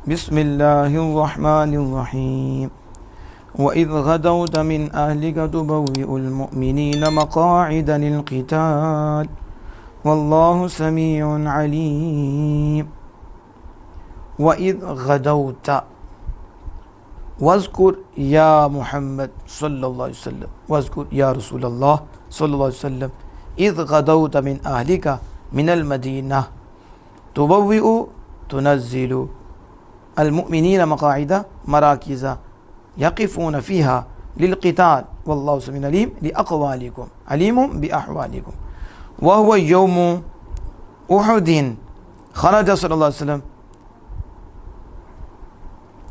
بسم اللہ الرحمن الرحیم وَإِذْ غَدَوْتَ مِنْ أَهْلِكَ تُبَوِّئُ الْمُؤْمِنِينَ مَقَاعِدَ لِلْقِتَالِ وَاللَّهُ سَمِيعٌ عَلِيمٌ وَإِذْ غَدَوْتَ واذکر یا محمد صلی اللہ علیہ وسلم، واذکر یا رسول اللہ صلی اللہ علیہ وسلم، اذ غدوت من اہلک من المدینہ تبوئ تنزل المؤمنین مقاعد مراکز یقفون فیہا للقتال واللہ سمیع علیم لاقوالکم علیم باحوالکم وہو یوم احد خرج صلی اللہ علیہ وسلم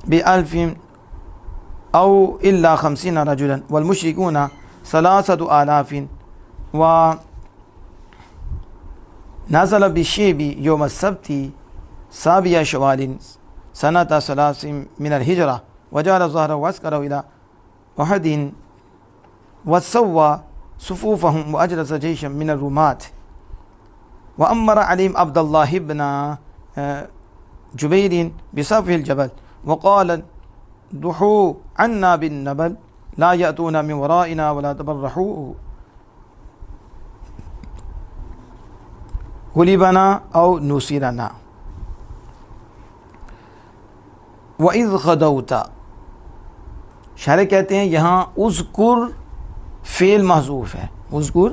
بألف أو إلا 50 رجلا والمشركون 3000 ونزل بالشيب يوم السبت 7 شوال سنة 3 من الهجرة وجعل ظهره وعسكره إلى أحد وسوى صفوفهم وأجلس جيشا من الروماة وأمر عليهم عبد الله بن جبير بسفح الجبل وقال دحوا عنا بالنبل لا يأتون من ورائنا ولا تبرحوا غلبنا أو نصيرنا وَإِذْ غَدَوْتَ شارح کہتے ہیں یہاں اذکر فعل محذوف ہے، اذکر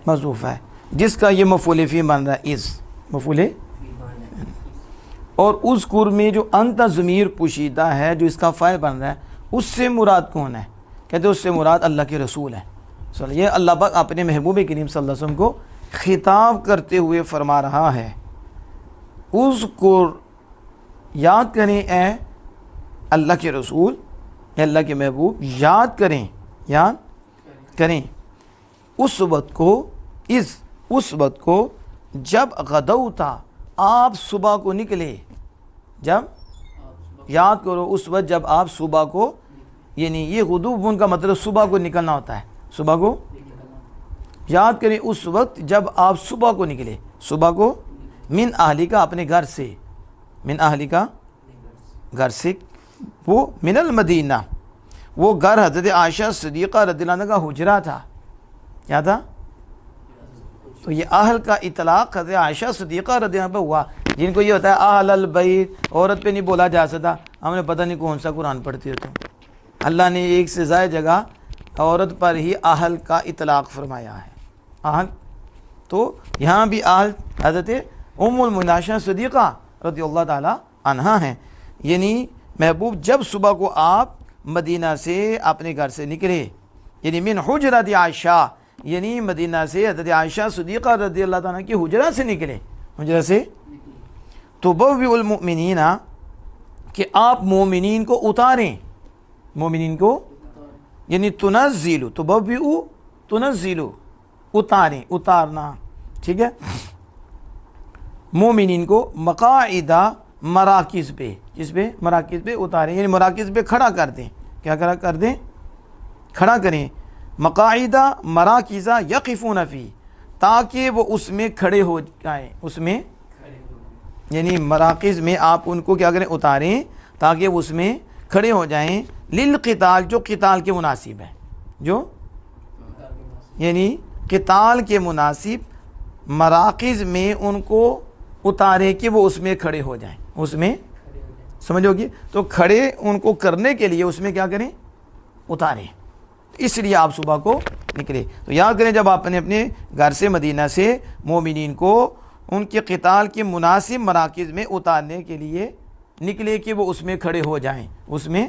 محذوف ہے جس کا یہ مفعول فی بن رہا ہے، از مفعول، اور اذکر میں جو انت ضمیر پوشیدہ ہے جو اس کا فاعل بن رہا ہے اس سے مراد کون ہے؟ کہتے ہیں اس سے مراد اللہ کے رسول ہے۔ یہ اللہ پاک اپنے محبوب کریم صلی اللہ علیہ وسلم کو خطاب کرتے ہوئے فرما رہا ہے، اذکر یاد کریں اے اللہ کے رسول، اے اللہ کے محبوب، یاد کریں اس وقت کو جب غدوتا آپ صبح کو نکلے، جب یاد کرو اس وقت جب آپ صبح کو، یعنی یہ غدو ان کا مطلب صبح کو نکلنا ہوتا ہے، صبح کو یاد کریں اس وقت جب آپ صبح کو نکلے، صبح کو من اہلی کا اپنے گھر سے، من اہلی کا گھر سے، وہ من المدینہ، وہ گھر حضرت عائشہ صدیقہ رضی اللہ عنہ کا حجرہ تھا، کیا تھا؟ تو یہ اہل کا اطلاق حضرت عائشہ صدیقہ رضی اللہ عنہ پہ ہوا، جن کو یہ ہوتا ہے اہل البیت، عورت پہ نہیں بولا جا سکتا، ہم نے پتہ نہیں کون سا قرآن پڑھتی ہو تم، اللہ نے ایک سے زائد جگہ عورت پر ہی اہل کا اطلاق فرمایا ہے، اہل، تو یہاں بھی اہل حضرت ام المؤمنین عائشہ صدیقہ رضی اللہ تعالی عنہا ہیں، یعنی محبوب جب صبح کو آپ مدینہ سے اپنے گھر سے نکلے، یعنی من حجرت عائشہ، یعنی مدینہ سے حضرت عائشہ صدیقہ رضی اللہ تعالیٰ کی حجرہ سے نکلے، حجرہ سے، تبوئ المؤمنین، کہ آپ مومنین کو اتاریں، مومنین کو یعنی تنزلو، تبوئ تنزلو، اتاریں، اتارنا، ٹھیک ہے، مومنین کو مقاعدہ مراکز پہ، جس پہ مراکز پہ اتاریں، یعنی مراکز پہ کھڑا کر دیں، کیا کر دیں؟ کھڑا کریں، مقاعدہ مراکزہ یقفون فی، تاکہ وہ اس میں کھڑے ہو جائیں، اس میں یعنی مراکز میں آپ ان کو کیا کریں؟ اتاریں تاکہ وہ اس میں کھڑے ہو جائیں، للقتال، جو قتال کے مناسب ہے، جو یعنی قتال کے مناسب مراکز میں ان کو اتاریں کہ وہ اس میں کھڑے ہو جائیں، اس میں سمجھو گی، تو کھڑے ان کو کرنے کے لیے اس میں کیا کریں؟ اتاریں، اس لیے آپ صبح کو نکلے۔ تو یاد کریں جب آپ نے اپنے گھر سے مدینہ سے مومنین کو ان کے قتال کے مناسب مراکز میں اتارنے کے لیے نکلے کہ وہ اس میں کھڑے ہو جائیں، اس میں،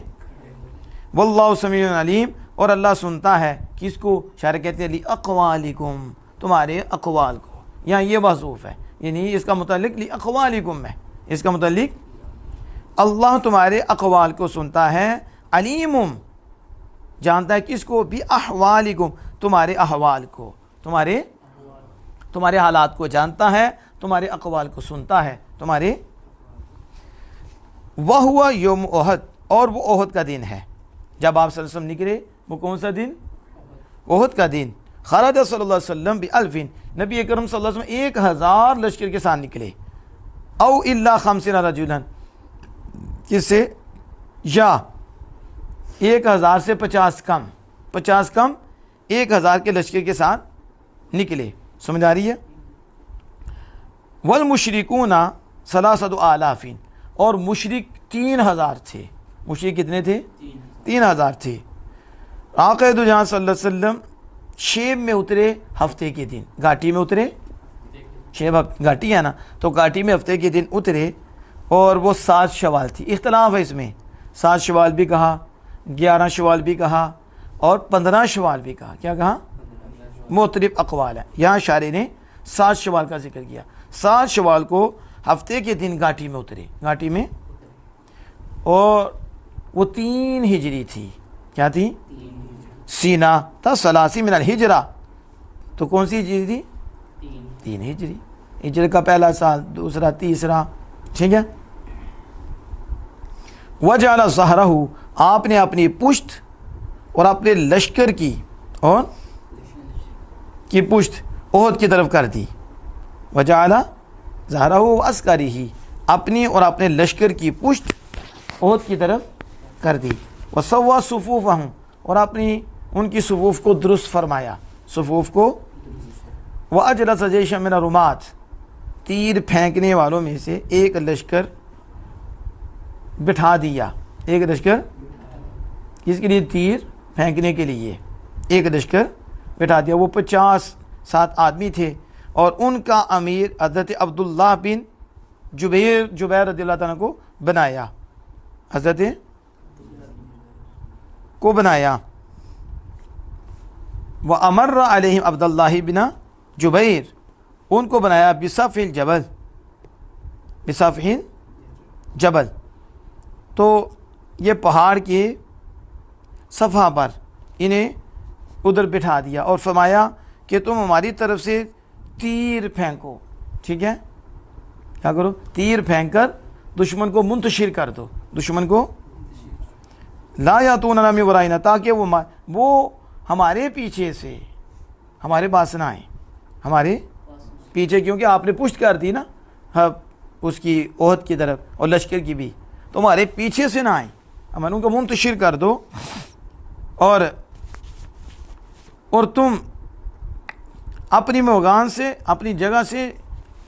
واللہ سمیع علیم، اور اللہ سنتا ہے کس کو؟ شاعر کہتے ہیں لاقوالکم، تمہارے اقوال کو، یہاں یہ محذوف ہے، یعنی اس کا متعلق لاقوالکم ہے، اس کا متعلق اللہ تمہارے اقوال کو سنتا ہے، علیم، جانتا ہے کس کو؟ باحوالکم، تمہارے احوال کو، تمہارے حالات کو جانتا ہے، تمہارے اقوال کو سنتا ہے، تمہارے، وہو یوم احد، اور وہ احد کا دن ہے، جب آپ صلی اللہ علیہ وسلم نکلے، وہ کون سا دن؟ احد کا دن، خرج صلی اللہ علیہ وسلم بألف، نبی اکرم صلی اللہ علیہ وسلم 1000 لشکر کے ساتھ نکلے، او الا 50 رجلا، کس سے؟ یا 1000 سے 50 کم، 50 کم 1000 کے لشکر کے ساتھ نکلے. سمجھ آ رہی ہے؟ والمشرکون 3,000 اور مشرک 3000 تھے. مشرک کتنے تھے؟ 3000 تھے. آقا دو جہاں صلی اللہ علیہ وسلم شیب میں اترے ہفتے کے دن، گھاٹی میں اترے. شیب گھاٹی ہے نا، تو گھاٹی میں ہفتے کے دن اترے، اور وہ 7 شوال تھی. اختلاف ہے اس میں، 7 شوال بھی کہا، 11 شوال بھی کہا، اور 15 شوال بھی کہا. کیا کہا؟ مختلف اقوال ہیں. یہاں شارح نے 7 شوال کا ذکر کیا. 7 شوال کو ہفتے کے دن گھاٹی میں اترے، گھاٹی میں، اور وہ 3 ہجری تھی. کیا تھی؟ سینہ تھا ثلاثی من الحجرہ. تو کون سی ہجری تھی؟ 3 ہجری. ہجرت کا پہلا سال، دوسرا، تیسرا. ٹھیک ہے. وجعل ظہرہ، آپ نے اپنی پشت اور اپنے لشکر کی، اور کی پشت احد کی طرف کر دی. وجعل ظہرہ عسکری، اپنی اور اپنے لشکر کی پشت احد کی طرف کر دی. وسوا صفوفہم، اور اپنی ان کی صفوف کو درست فرمایا، صفوف کو. واجلس جیشا من الرمات، تیر پھینکنے والوں میں سے ایک لشکر بٹھا دیا. ایک لشکر کس کے لیے؟ تیر پھینکنے کے لیے ایک لشکر بٹھا دیا. وہ 50 آدمی تھے، اور ان کا امیر حضرت عبداللہ بن جبیر رضی اللہ تعالیٰ کو بنایا، حضرت کو بنایا. وَأَمَرَّ عَلَيْهِمْ عبداللہ بن جبیر، ان کو بنایا بِصَفْحِ الجبل، بِصَفْحِ الجبل. تو یہ پہاڑ کے صفحہ پر انہیں ادھر بٹھا دیا، اور فرمایا کہ تم ہماری طرف سے تیر پھینکو. ٹھیک ہے، کیا کرو؟ تیر پھینک کر دشمن کو منتشر کر دو، دشمن کو. لا یاتوننا من ورائنا، تاکہ وہ ہمارے پیچھے سے ہمارے پاس نہ آئیں، ہمارے پیچھے، کیونکہ آپ نے پشت کر دی نا اس کی احد کی طرف اور لشکر کی بھی، تو ہمارے پیچھے سے نہ آئیں، ہمارے ان کو منتشر کر دو. اور تم اپنی موغان سے، اپنی جگہ سے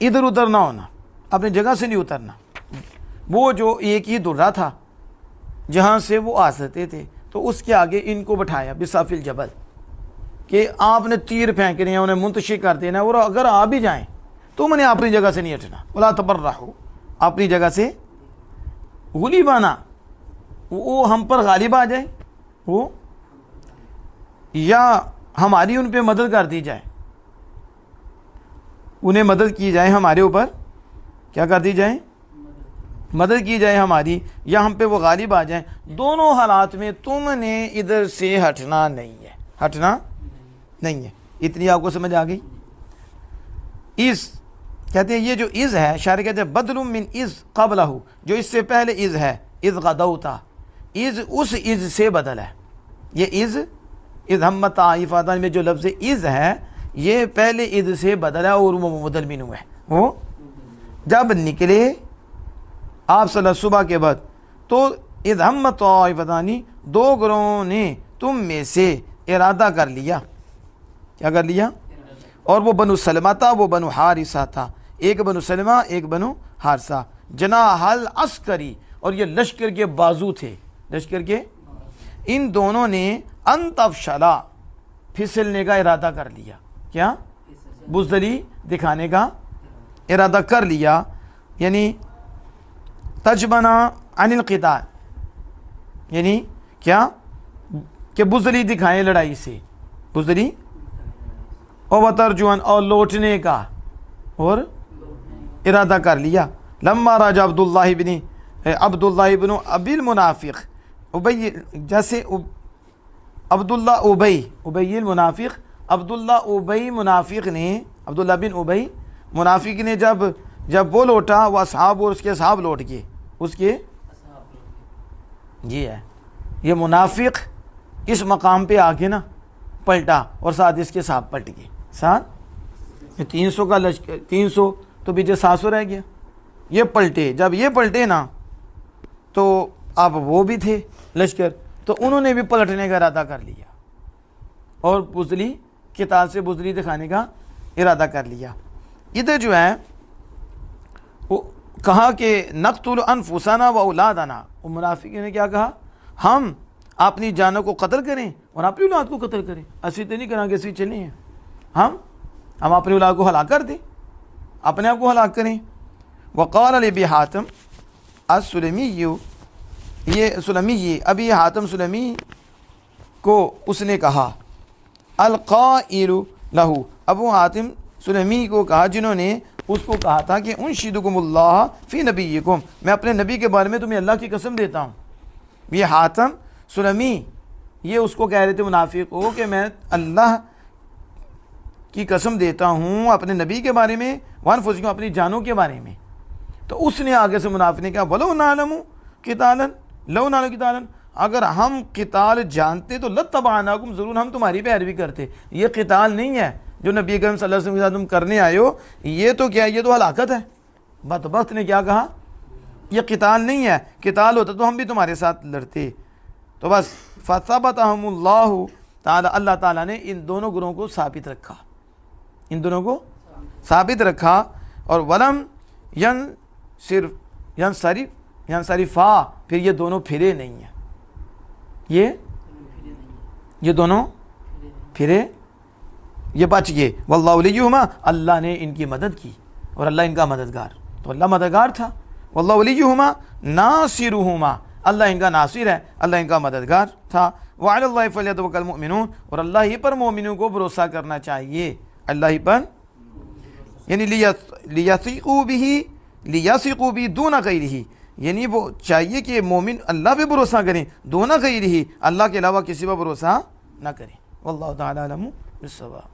ادھر ادھر نہ ہونا، اپنی جگہ سے نہیں اترنا. وہ جو ایک ہی درہ تھا جہاں سے وہ آ سکتے تھے، تو اس کے آگے ان کو بٹھایا بِصَفْحِ الجبل، کہ آپ نے تیر پھینکنے ہیں، انہیں منتشر کر دینا ہے، اور اگر آ بھی جائیں تو انہیں اپنی جگہ سے نہیں ہٹنا. وَلَا تَبَرَّحُوا، اپنی جگہ سے غلیبانہ، وہ ہم پر غالب آ جائیں، وہ یا ہماری ان پہ مدد کر دی جائے، انہیں مدد کی جائے، ہمارے اوپر کیا کر دی جائے؟ مدد کی جائے ہماری، یا ہم پہ وہ غالب آ جائیں. دونوں حالات میں تم نے ادھر سے ہٹنا نہیں ہے، ہٹنا نہیں ہے. اتنی آپ کو سمجھ آ گئی؟ از کہتے ہیں، یہ جو از ہے، شاعر کہتے ہیں بدل من از قبلہ، جو اس سے پہلے از ہے، از غدوتا، از اس از سے بدل ہے. یہ از ہمت طائفتان میں جو لفظ از ہے، یہ پہلے از سے بدل ہے، اور وہ مبدل منہ ہے. وہ جب نکلے آپ صلی اللہ علیہ وسلم صبح کے بعد، تو اذ ہمت طائفتان، 2 گروہوں نے تم میں سے ارادہ کر لیا. کیا کر لیا؟ اور وہ بنو سلمہ تھا، وہ بنو حارثہ تھا. ایک بنو سلمہ، ایک بنو حارثہ. جناح العسکری، اور یہ لشکر کے بازو تھے، لشکر کے. ان دونوں نے ان تفشلا، پھسلنے کا ارادہ کر لیا. کیا؟ بزدلی دکھانے کا ارادہ کر لیا. یعنی تجبنا عن القتال، یعنی کیا؟ کہ بزدلی دکھائیں لڑائی سے، بزدلی. اور وترجون، اور لوٹنے کا اور ارادہ کر لیا. لما راجع عبداللہ بن ابی المنافق، ابی، جیسے عبداللہ ابی المنافق، عبداللہ ابی منافق نے، عبداللہ بن ابی منافق نے جب وہ لوٹا، وہ اصحاب اور اس کے اصحاب لوٹ گئے، اس کے یہ ہے. یہ منافق اس مقام پہ آ کے نا پلٹا، اور ساتھ اس کے صحاب پلٹ گئے. ساتھ 300 کا لشکر، 300 تو پیچھے 700 رہ گیا. یہ پلٹے، جب یہ پلٹے نا تو اب وہ بھی تھے لشکر، تو انہوں نے بھی پلٹنے کا ارادہ کر لیا اور بزدلی قتال سے بزدلی دکھانے کا ارادہ کر لیا۔ ادھر جو ہے وہ کہا کہ نقتل انفسنا و اولادنا، وہ منافقین نے کیا کہا، ہم اپنی جانوں کو قتل کریں اور اپنی اولاد کو قتل کریں، ایسی تو نہیں کریں گے، ایسی چلیں ہیں، ہم اپنی اولاد کو ہلاک کر دیں، اپنے آپ کو ہلاک کریں۔ وقال لابی حاتم السلمی، یہ سلمی، ابی حاتم سلمی کو اس نے کہا، القائل لہو، ابو حاتم سلمی کو کہا جنہوں نے اس کو کہا تھا کہ انشدکم اللہ فی نبیکم، میں اپنے نبی کے بارے میں تمہیں اللہ کی قسم دیتا ہوں۔ یہ حاتم سلمی یہ اس کو کہہ رہے تھے منافق کو کہ میں اللہ کی قسم دیتا ہوں اپنے نبی کے بارے میں، وانفسکم، اپنی جانوں کے بارے میں۔ تو اس نے آگے سے منافق نے کہا ولو نعلم قتالا، لو نعلم قتالا، اگر ہم قتال جانتے تو لتبعناکم، ضرور ہم تمہاری پیروی کرتے۔ یہ قتال نہیں ہے جو نبی کریم صلی اللہ علیہ وسلم کے ساتھ تم کرنے آئے ہو، یہ تو کیا، یہ تو ہلاکت ہے۔ بدبخت نے کیا کہا، یہ قتال نہیں ہے، قتال ہوتا تو ہم بھی تمہارے ساتھ لڑتے۔ تو بس فثبتہم اللہ تعالی، اللہ تعالیٰ نے ان دونوں گروہوں کو ثابت رکھا، ان دونوں کو ثابت رکھا۔ اور ولم ینصرفا، پھر یہ دونوں پھرے نہیں ہیں، یہ دونوں پھرے، یہ بچ گئے۔ واللہ ولیہما، اللہ نے ان کی مدد کی اور اللہ ان کا مددگار، تو اللہ مددگار تھا۔ واللہ ولیہما ناصرہما، اللہ ان کا ناصر ہے، اللہ ان کا مددگار تھا۔ وعلی اللہ فلیتوکل المؤمنون، اور اللہ ہی پر مومنوں کو بھروسہ کرنا چاہیے، اللہ ہی پر، یعنی لیثقوا بہ دون غیرہ، یعنی وہ چاہیے کہ مومن اللہ پہ بھروسہ کریں، دون غیرہ، اللہ کے علاوہ کسی پر بھروسہ نہ کریں۔ واللہ تعالی اعلم بالصواب۔